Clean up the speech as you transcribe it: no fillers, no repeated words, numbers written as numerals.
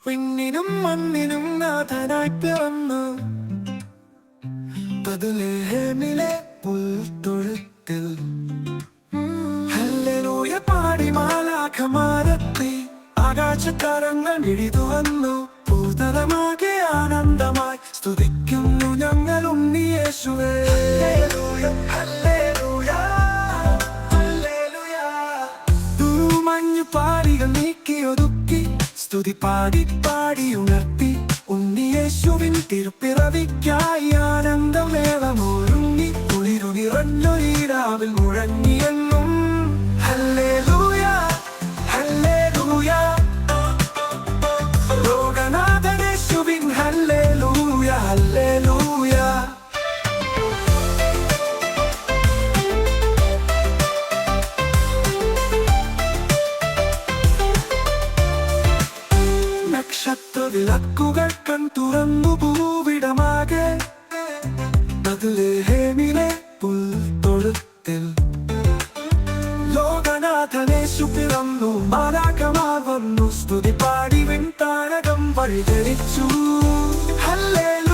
വിണ്ണിനും മണ്ണിനും നാഥനായി പിറന്നു ബത്ലഹേമിലെ പുൽത്തൊഴുത്തിൽ ഹല്ലേലൂയ പാടി മാലാഖമാരെത്തി ആകാശതരംഗം ഇടിതു വന്നു ഭൂതലമാകെ ആനന്ദമായി സ്തുതിക്കുന്നു ഞങ്ങൾ ഉണ്ണിയേശുവേ. ഹല്ലേലൂയ ഹല്ലേലൂയ ഹല്ലേലൂയ. തൂമഞ്ഞു പാടികൾ നീക്കിയൊതുക്കി സ്തുതി പാടി പാടി ഉണർത്തി ഉണ്ണിയേശുവിൻ തിരുപ്പിറവിക്കായി ആനന്ദമേളമൊരുങ്ങി കുളിരു നിറഞ്ഞൊരീരാവിൽ മുഴങ്ങിയെന്നും ഹല്ലേലൂയ ഹല്ലേലൂയ. ലോകനാഥനേശുവിൻ ഹല്ലേലൂയ ഹല്ലേലൂയ. നക്ഷത്രവിളക്കുകൾ കൺ തുറന്നു ഭൂവിടമാകെ ബത്ലഹേമിലെ പുൽത്തൊഴുത്തിൽ ലോകനാഥനേശു പിറന്നു മാലാഖമാർ വന്നു സ്തുതി പാടി വിൺതാരകം വഴിതെളിച്ചു ഹല്ലേലൂയ